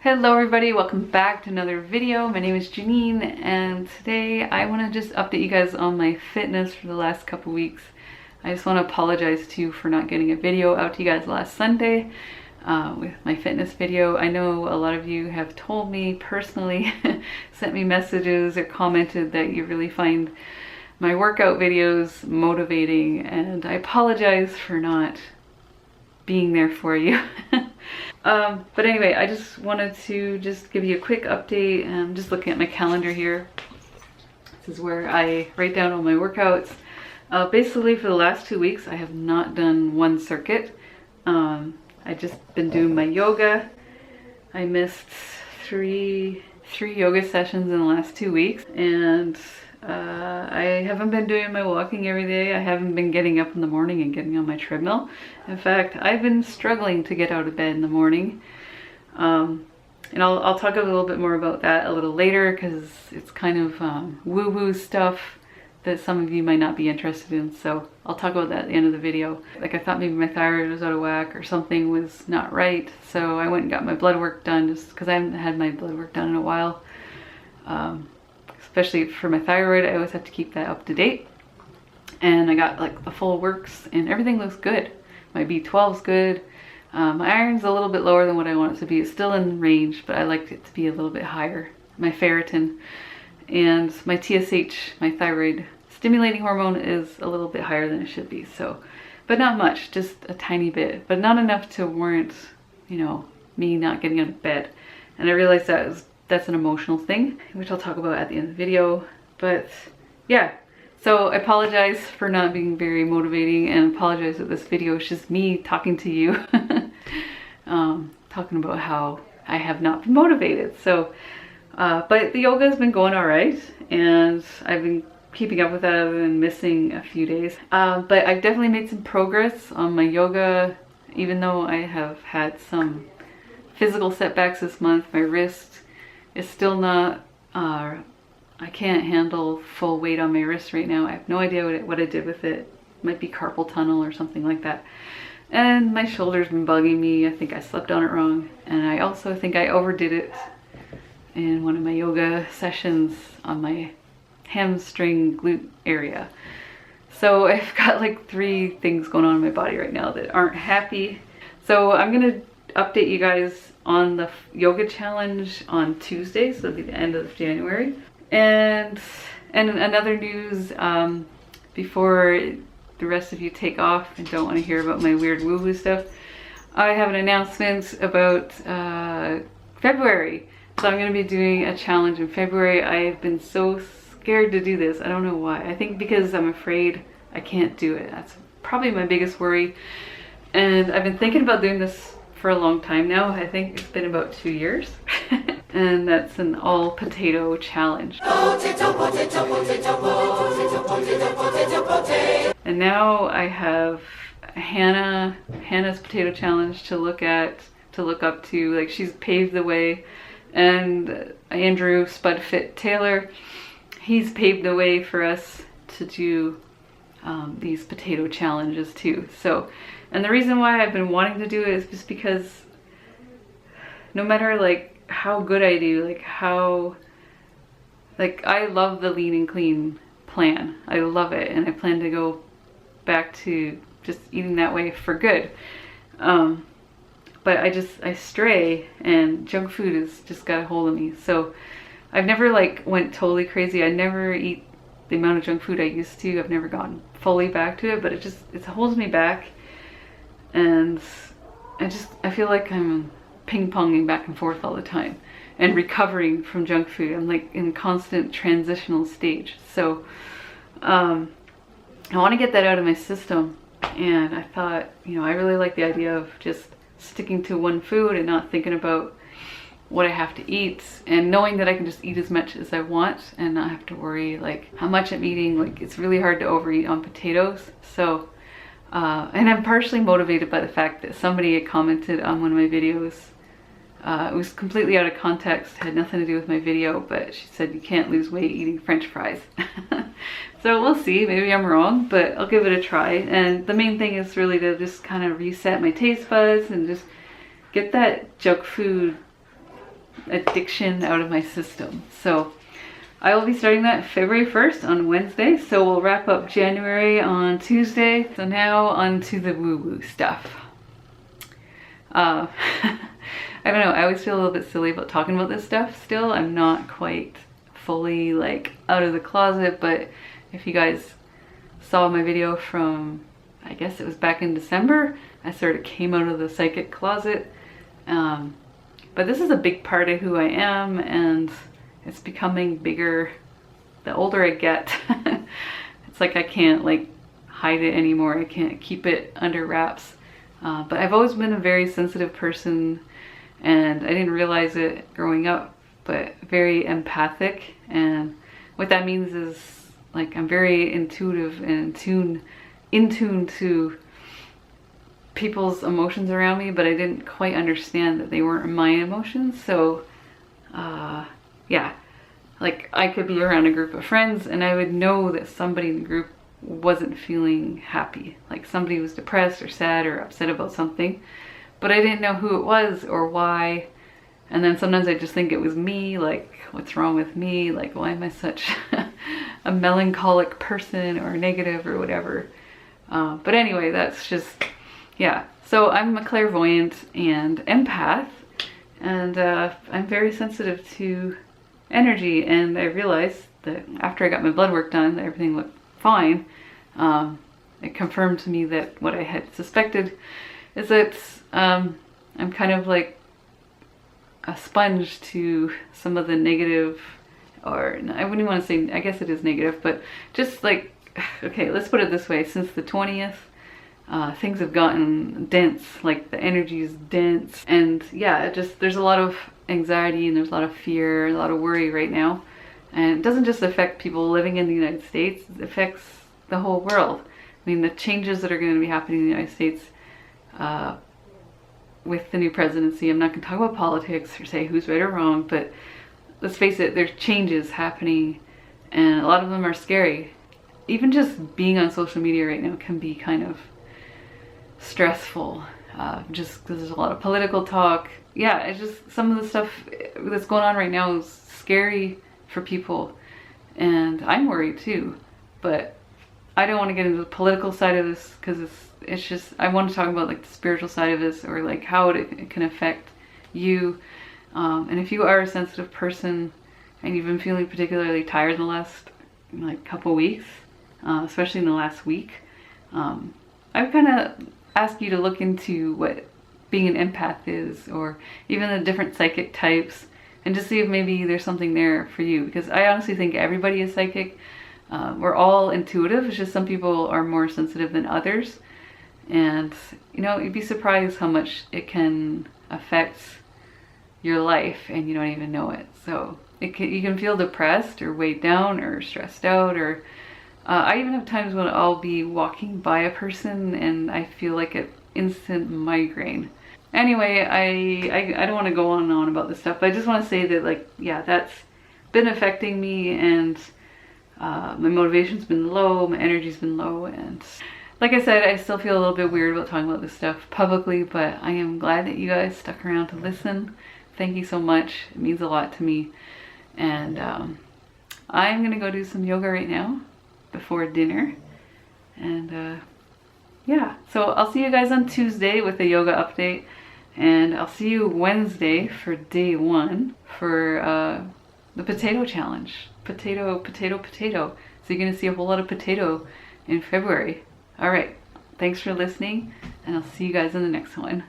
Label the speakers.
Speaker 1: Hello everybody, welcome back to another video. My name is Janine and today I want to just update you guys on my fitness for the last couple weeks. I just want to apologize to you for not getting a video out to you guys last Sunday with my fitness video. I know a lot of you have told me personally, sent me messages or commented that you really find my workout videos motivating, and I apologize for not being there for you. But anyway, I just wanted to just give you a quick update. I'm just looking at my calendar here. This is where I write down all my workouts. Basically for the last 2 weeks I have not done one circuit. I just been doing my yoga. I missed three yoga sessions in the last 2 weeks, and I haven't been doing my walking every day. I haven't been getting up in the morning and getting on my treadmill. In fact, I've been struggling to get out of bed in the morning. And I'll talk a little bit more about that a little later, because it's kind of woo-woo stuff that some of you might not be interested in. So I'll talk about that at the end of the video. Like, I thought maybe my thyroid was out of whack or something was not right. So I went and got my blood work done, just because I haven't had my blood work done in a while. Especially for my thyroid, I always have to keep that up to date. And I got like the full works and everything looks good. My B12's good. My iron's a little bit lower than what I want it to be. It's still in range, but I like it to be a little bit higher. My ferritin and my TSH, my thyroid stimulating hormone, is a little bit higher than it should be. So, but not much, just a tiny bit, but not enough to warrant, you know, me not getting out of bed. And I realized that's an emotional thing, which I'll talk about at the end of the video. But yeah, so I apologize for not being very motivating, and apologize that this video is just me talking to you, talking about how I have not been motivated. So, but the yoga has been going all right, and I've been keeping up with that other than missing a few days. But I've definitely made some progress on my yoga, even though I have had some physical setbacks this month. My wrist is still not, I can't handle full weight on my wrist right now. I have no idea what I did with it. It might be carpal tunnel or something like that. And my shoulder's been bugging me. I think I slept on it wrong. And I also think I overdid it in one of my yoga sessions on my hamstring glute area. So I've got like 3 things going on in my body right now that aren't happy. So I'm gonna update you guys on the yoga challenge on Tuesday, so it'll be the end of January. And another news, before the rest of you take off and don't want to hear about my weird woo-woo stuff, I have an announcement about February. So I'm going to be doing a challenge in February. I have been so scared to do this. I don't know why. I think because I'm afraid I can't do it. That's probably my biggest worry. And I've been thinking about doing this for a long time now. I think it's been about 2 years. And that's an all potato challenge. Potato, potato, potato, potato, potato, potato, potato. And now I have Hannah's potato challenge to look up to. Like, she's paved the way. And Andrew Spudfit Taylor, he's paved the way for us to do these potato challenges too. So, and the reason why I've been wanting to do it is just because no matter like how good I do, I love the lean and clean plan. I love it, and I plan to go back to just eating that way for good. But I stray, and junk food has just got a hold of me. So I've never like went totally crazy. I never eat the amount of junk food I used to. I've never gone fully back to it, but it holds me back. And I feel like I'm ping-ponging back and forth all the time and recovering from junk food. I'm like in constant transitional stage. So I want to get that out of my system, and I thought, you know, I really like the idea of just sticking to one food and not thinking about what I have to eat, and knowing that I can just eat as much as I want and not have to worry like how much I'm eating. Like, it's really hard to overeat on potatoes. So and I'm partially motivated by the fact that somebody had commented on one of my videos It was completely out of context, had nothing to do with my video, but she said you can't lose weight eating French fries. So we'll see, maybe I'm wrong, but I'll give it a try. And the main thing is really to just kind of reset my taste buds and just get that junk food addiction out of my system. So I will be starting that February 1st on Wednesday. So we'll wrap up January on Tuesday. So now on to the woo-woo stuff. I don't know, I always feel a little bit silly about talking about this stuff still. I'm not quite fully like out of the closet, but if you guys saw my video from, I guess it was back in December, I sort of came out of the psychic closet. But this is a big part of who I am, and it's becoming bigger the older I get. It's like I can't like hide it anymore. I can't keep it under wraps. But I've always been a very sensitive person, and I didn't realize it growing up, but very empathic. And what that means is like I'm very intuitive and in tune to people's emotions around me, but I didn't quite understand that they weren't my emotions. So yeah, like I could be around a group of friends and I would know that somebody in the group wasn't feeling happy, like somebody was depressed or sad or upset about something, but I didn't know who it was or why. And then sometimes I just think it was me, like what's wrong with me, like why am I such a melancholic person or negative or whatever. But anyway, that's just, yeah. So I'm a clairvoyant and empath, and I'm very sensitive to energy, and I realized that after I got my blood work done, everything looked fine. It confirmed to me that what I had suspected is that I'm kind of like a sponge to some of the negative, or I wouldn't want to say, I guess it is negative, but just like, okay, let's put it this way, since the 20th, things have gotten dense, like the energy is dense, and yeah, it just, there's a lot of anxiety and there's a lot of fear, a lot of worry right now. And it doesn't just affect people living in the United States, it affects the whole world. I mean, the changes that are going to be happening in the United States with the new presidency, I'm not going to talk about politics or say who's right or wrong, but let's face it, there's changes happening and a lot of them are scary. Even just being on social media right now can be kind of stressful, just because there's a lot of political talk. Yeah, it's just some of the stuff that's going on right now is scary for people, and I'm worried too, but I don't want to get into the political side of this because it's just, I want to talk about like the spiritual side of this, or like how it can affect you. And if you are a sensitive person and you've been feeling particularly tired in the last like couple weeks, especially in the last week, I would kind of ask you to look into what being an empath is, or even the different psychic types, and just see if maybe there's something there for you, because I honestly think everybody is psychic. We're all intuitive, it's just some people are more sensitive than others, and you know, you'd be surprised how much it can affect your life and you don't even know it. So you can feel depressed or weighed down or stressed out, or I even have times when I'll be walking by a person and I feel like an instant migraine. Anyway, I don't want to go on and on about this stuff, but I just want to say that, like, yeah, that's been affecting me, and my motivation's been low, my energy's been low, and like I said, I still feel a little bit weird about talking about this stuff publicly, but I am glad that you guys stuck around to listen. Thank you so much. It means a lot to me. And I'm gonna go do some yoga right now before dinner. And yeah, so I'll see you guys on Tuesday with a yoga update. And I'll see you Wednesday for day 1 for the potato challenge. Potato, potato, potato. So you're gonna see a whole lot of potato in February. All right, thanks for listening, and I'll see you guys in the next one.